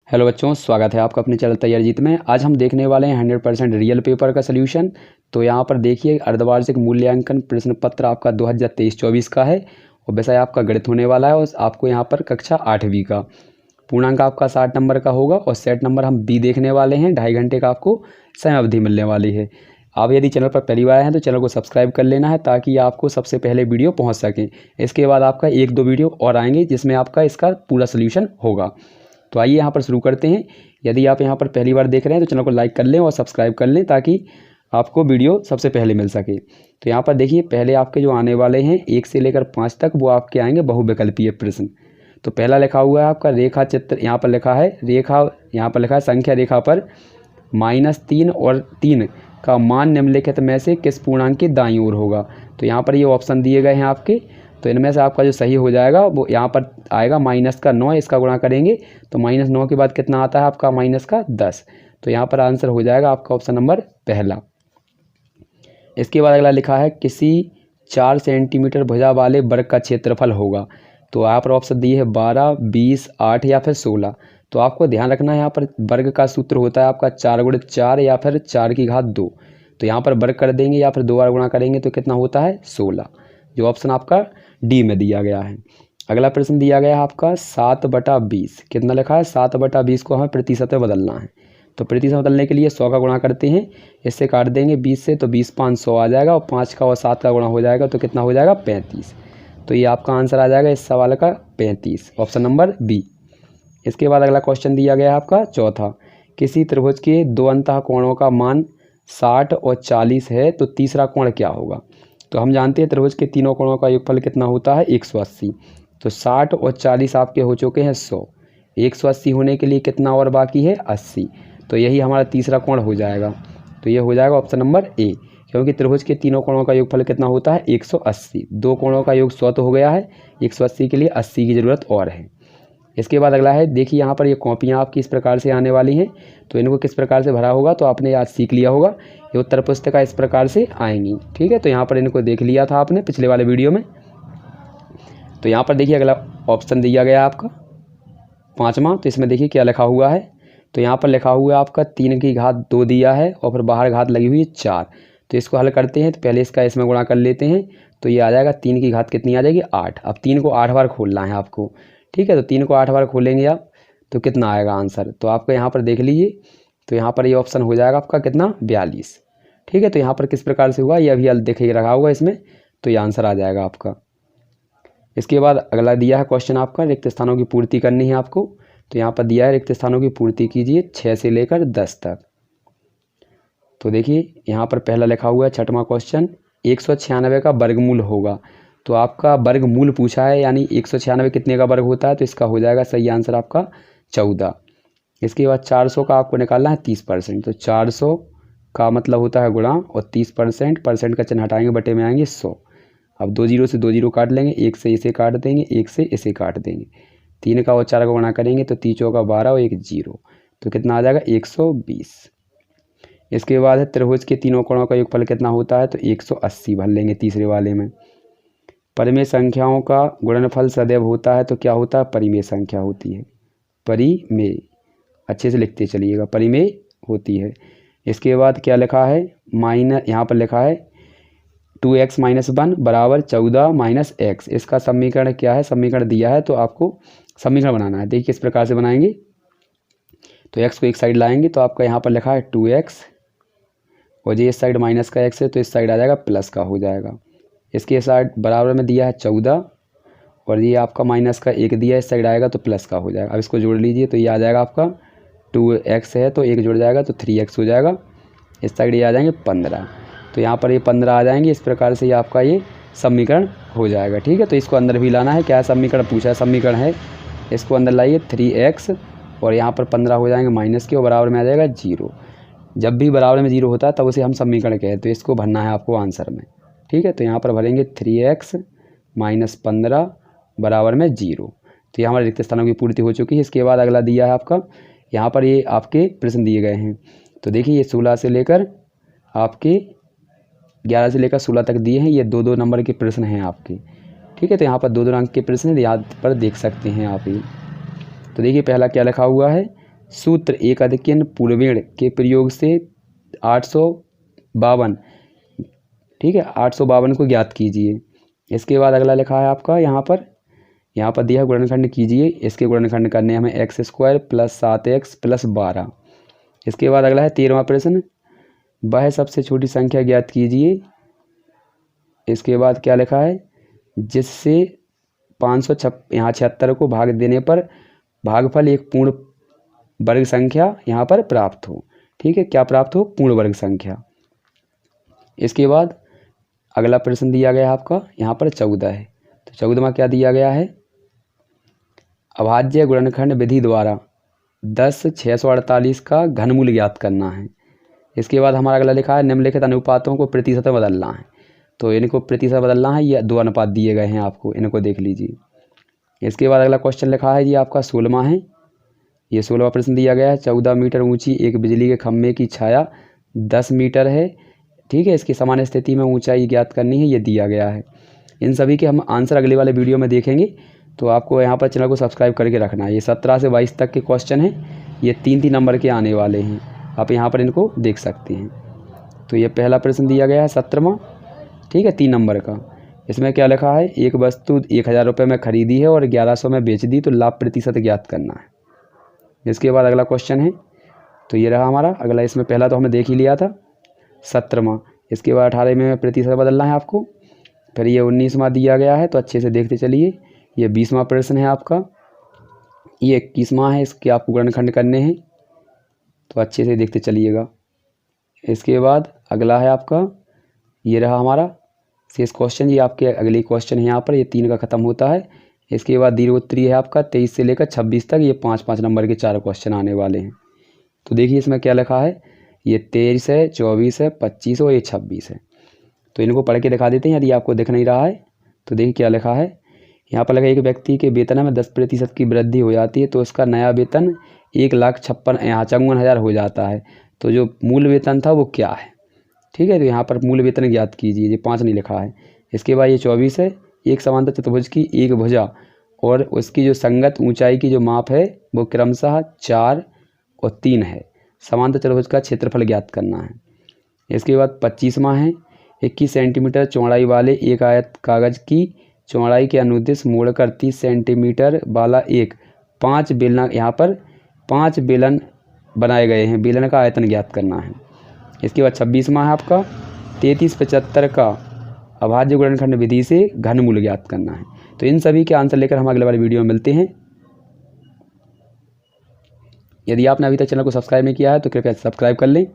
Hello बच्चों, स्वागत है आपका अपने चैनल तैयार जीत में। आज हम देखने वाले हैं 100% रियल पेपर का सलूशन। तो यहाँ पर देखिए, अर्धवार्षिक मूल्यांकन प्रश्न पत्र आपका 2023-24 का है और विषय आपका गणित होने वाला है और आपको यहाँ पर कक्षा 8वीं का पूर्णांक आपका 60 नंबर का होगा और सेट नंबर हम बी देखने वाले हैं। 2.5 घंटे का आपको समय अवधि मिलने वाली है। आप यदि चैनल पर पहली बार हैं तो चैनल को सब्सक्राइब कर लेना है ताकि आपको सबसे पहले वीडियो पहुँच सके। इसके बाद आपका 1-2 वीडियो और आएंगे जिसमें आपका इसका पूरा सोल्यूशन होगा। तो आइए यहाँ पर शुरू करते हैं। यदि आप यहाँ पर पहली बार देख रहे हैं तो चैनल को लाइक कर लें और सब्सक्राइब कर लें ताकि आपको वीडियो सबसे पहले मिल सके। तो यहाँ पर देखिए, पहले आपके जो आने वाले हैं 1 से लेकर 5 तक वो आपके आएंगे बहुविकल्पीय प्रश्न। तो पहला लिखा हुआ है आपका रेखा चित्र। यहाँ पर लिखा है रेखा, यहाँ पर लिखा है संख्या रेखा पर -3 और 3 का मान निम्नलिखित में से किस पूर्णांक की दाईं ओर होगा। तो यहाँ पर ये ऑप्शन दिए गए हैं आपके। तो इनमें से आपका जो सही हो जाएगा वो यहाँ पर आएगा -9। इसका गुणा करेंगे तो -9 के बाद कितना आता है आपका -10। तो यहाँ पर आंसर हो जाएगा आपका ऑप्शन नंबर पहला। इसके बाद अगला लिखा है किसी 4 सेंटीमीटर भुजा वाले वर्ग का क्षेत्रफल होगा। तो यहाँ पर ऑप्शन दिए है 12, 20, 8 या फिर 16। तो आपको ध्यान रखना है, यहाँ पर वर्ग का सूत्र होता है आपका 4 × 4 या फिर 4 की घात 2। तो यहाँ पर वर्ग कर देंगे या फिर 2 बार गुणा करेंगे तो कितना होता है 16, जो ऑप्शन आपका डी में दिया गया है। अगला प्रश्न दिया गया है आपका 7/20। कितना लिखा है 7/20 को हमें प्रतिशत में बदलना है। तो प्रतिशत बदलने के लिए 100 का गुणा करते हैं, इससे काट देंगे 20 से, तो 20 5 100 आ जाएगा और 5 का और 7 का गुणा हो जाएगा तो कितना हो जाएगा 35। तो ये आपका आंसर आ जाएगा इस सवाल का 35, ऑप्शन नंबर बी। इसके बाद अगला क्वेश्चन दिया गया है आपका चौथा, किसी त्रिभुज के 2 अंतः कोणों का मान 60 और 40 है तो तीसरा कोण क्या होगा। तो हम जानते हैं त्रिभुज के तीनों कोणों का योगफल कितना होता है 180। तो 60 और 40 आपके हो चुके हैं 100। 180 होने के लिए कितना और बाकी है 80। तो यही हमारा तीसरा कोण हो जाएगा। तो ये हो जाएगा ऑप्शन नंबर ए, क्योंकि त्रिभुज के तीनों कोणों का योगफल कितना होता है 180। 2 कोणों का योग 100 तो हो गया है, 180 के लिए 80 की ज़रूरत और है। इसके बाद अगला है, देखिए यहाँ पर ये कॉपियाँ आपकी इस प्रकार से आने वाली हैं। तो इनको किस प्रकार से भरा होगा तो आपने आज सीख लिया होगा। ये उत्तर पुस्तिका इस प्रकार से आएंगी, ठीक है। तो यहाँ पर इनको देख लिया था आपने पिछले वाले वीडियो में। तो यहाँ पर देखिए अगला ऑप्शन दिया गया आपका 5वां। तो इसमें देखिए क्या लिखा हुआ है। तो यहाँ पर लिखा हुआ है आपका 3 की घात 2 दिया है और फिर बाहर घात लगी हुई है 4। तो इसको हल करते हैं तो पहले इसका इसमें गुणा कर लेते हैं। तो ये आ जाएगा 3 की घात कितनी आ जाएगी 8। अब 3 को 8 बार खोलना है आपको, ठीक है। तो 3 को 8 बार खोलेंगे आप तो कितना आएगा आंसर। तो आपको यहाँ पर देख लीजिए, तो यहाँ पर ये ऑप्शन हो जाएगा आपका कितना 42, ठीक है। तो यहाँ पर किस प्रकार से हुआ ये अभी देखिए रखा हुआ इसमें, तो ये आंसर आ जाएगा आपका। इसके बाद अगला दिया है क्वेश्चन आपका रिक्त स्थानों की पूर्ति करनी है आपको। तो यहाँ पर दिया है रिक्त स्थानों की पूर्ति कीजिए 6 से लेकर 10 तक। तो देखिए यहाँ पर पहला लिखा हुआ है 6वां क्वेश्चन, 196 का वर्गमूल होगा। तो आपका वर्गमूल पूछा है, यानी 196 कितने का वर्ग होता है। तो इसका हो जाएगा सही आंसर आपका 14। इसके बाद 400 का आपको निकालना है 30%। तो 400 का मतलब होता है गुणा और 30%, परसेंट का चिन्ह हटाएंगे बटे में आएंगे 100। अब 2 जीरो से 2 जीरो काट लेंगे, 1 से इसे काट देंगे, 1 से इसे काट देंगे। 3 का और 4 का गुणा करेंगे तो 3 चौका 12 और 1 जीरो, तो कितना आ जाएगा 120। इसके बाद है त्रिभुज के तीनों कोणों का योगफल कितना होता है। तो 180 भर लेंगे तीसरे वाले में। परिमेय संख्याओं का गुणनफल सदैव होता है तो क्या होता है परिमेय संख्या होती है। परिमेय, अच्छे से लिखते चलिएगा, परिमेय होती है। इसके बाद क्या लिखा है यहाँ पर लिखा है 2x - 1 = 14 - x। इसका समीकरण क्या है, समीकरण दिया है तो आपको समीकरण बनाना है। देखिए किस प्रकार से बनाएंगे। तो x को एक साइड लाएंगे तो आपका यहाँ पर लिखा है 2x और ये इस साइड माइनस का x है तो इस साइड आ जाएगा प्लस का हो जाएगा। इसके साइड बराबर में दिया है 14 और ये आपका माइनस का 1 दिया है, इस साइड आएगा तो प्लस का हो जाएगा। अब इसको जोड़ लीजिए तो ये आ जाएगा आपका 2x है तो 1 जुड़ जाएगा तो 3x हो जाएगा। इस साइड ये आ जाएंगे 15, तो यहाँ पर ये 15 आ जाएंगे। इस प्रकार से ये आपका ये समीकरण हो जाएगा, ठीक है। तो इसको अंदर भी लाना है, क्या समीकरण पूछा है, समीकरण है, इसको अंदर लाइए 3x और यहाँ पर 15 हो जाएंगे माइनस के और बराबर में आ जाएगा 0। जब भी बराबर में 0 होता है तब उसे हम समीकरण कहते हैं। तो इसको भरना है आपको आंसर में, ठीक है। तो यहाँ पर भरेंगे 3x - 15 बराबर में 0। तो ये हमारे रिक्त स्थानों की पूर्ति हो चुकी है। इसके बाद अगला दिया है आपका, यहाँ पर ये आपके प्रश्न दिए गए हैं। तो देखिए ये 16 से लेकर आपके 11 से लेकर 16 तक दिए हैं। ये 2-2 नंबर के प्रश्न हैं आपके, ठीक है। तो यहाँ पर 2-2 अंक के प्रश्न यहाँ पर देख सकते हैं आप ही। तो देखिए पहला क्या लिखा हुआ है सूत्र एक अधिकन पूर्वेण के प्रयोग से 852, ठीक है, 852 को ज्ञात कीजिए। इसके बाद अगला लिखा है आपका यहाँ पर दिया गुणनखंड कीजिए। इसके गुणनखंड करने हमें x² + 7x + 12। इसके बाद अगला है 13वां प्रश्न, वह सबसे छोटी संख्या ज्ञात कीजिए। इसके बाद क्या लिखा है, जिससे 576 को भाग देने पर भागफल एक पूर्ण वर्ग संख्या यहाँ पर प्राप्त हो। ठीक है, क्या प्राप्त हो, पूर्ण वर्ग संख्या। इसके बाद अगला प्रश्न दिया गया है आपका यहाँ पर 14 है। तो 14वां क्या दिया गया है, अभाज्य गुणनखंड विधि द्वारा 10/648 का घनमूल ज्ञात करना है। इसके बाद हमारा अगला लिखा है निम्नलिखित अनुपातों को प्रतिशत में बदलना है। तो इनको प्रतिशत बदलना है, ये 2 अनुपात दिए गए हैं आपको, इनको देख लीजिए। इसके बाद अगला क्वेश्चन लिखा है, ये आपका 16वां है। ये 16वां प्रश्न दिया गया है, 14 मीटर ऊंची एक बिजली के खंभे की छाया 10 मीटर है। ठीक है, इसकी समान स्थिति में ऊंचाई ज्ञात करनी है, ये दिया गया है। इन सभी के हम आंसर अगले वाले वीडियो में देखेंगे, तो आपको यहाँ पर चैनल को सब्सक्राइब करके रखना है। ये 17 से 22 तक के क्वेश्चन हैं, ये 3-3 नंबर के आने वाले हैं, आप यहाँ पर इनको देख सकते हैं। तो ये पहला प्रश्न दिया गया है 17वां, ठीक है, 3 नंबर का। इसमें क्या लिखा है, एक वस्तु 1000 रुपये में खरीदी है और 1100 में बेच दी, तो लाभ प्रतिशत ज्ञात करना है। इसके बाद अगला क्वेश्चन है, तो ये रहा हमारा अगला। इसमें पहला तो हमने देख ही लिया था 17वां। इसके बाद 18 में प्रतिशत बदलना है आपको। फिर ये 19वां दिया गया है, तो अच्छे से देखते चलिए। ये 20वां प्रश्न है आपका। ये 21वां है, इसके आपको गुणनखंड करने हैं, तो अच्छे से देखते चलिएगा। इसके बाद अगला है आपका, ये रहा हमारा शेष क्वेश्चन। ये आपके अगले क्वेश्चन है यहाँ पर, ये 3 का ख़त्म होता है। इसके बाद दीर्घोत्तरीय है आपका 23 से लेकर 26 तक, ये 5-5 नंबर के 4 क्वेश्चन आने वाले हैं। तो देखिए इसमें क्या लिखा है, ये 23 है, 24 है, 25 और ये 26 है। तो इनको पढ़ के दिखा देते हैं यदि आपको दिख नहीं रहा है। तो देखिए क्या लिखा है, यहाँ पर लगा एक व्यक्ति के वेतन में 10% की वृद्धि हो जाती है, तो उसका नया वेतन 1,56,000 हो जाता है। तो जो मूल वेतन था वो क्या है, ठीक है, तो यहाँ पर मूल वेतन ज्ञात कीजिए। ये 5 नहीं लिखा है। इसके बाद ये 24 है, एक समांतर चतुर्भुज की एक भुजा और उसकी जो संगत ऊंचाई की जो माप है वो क्रमशः 4 और 3 है। समांतर चतुर्भुज का क्षेत्रफल ज्ञात करना है। इसके बाद 25वां है, 21 सेंटीमीटर चौड़ाई वाले एक आयत कागज की चौड़ाई के अनुदिश मोड़कर 30 सेंटीमीटर वाला एक 5 बेलन, यहाँ पर 5 बेलन बनाए गए हैं, बेलन का आयतन ज्ञात करना है। इसके बाद 26वां है आपका 33/75 का अभाज्य गुणनखंड विधि से घनमूल ज्ञात करना है। तो इन सभी के आंसर लेकर हम अगले वाले वीडियो में मिलते हैं। यदि आपने अभी तक चैनल को सब्सक्राइब नहीं किया है तो कृपया सब्सक्राइब कर लें।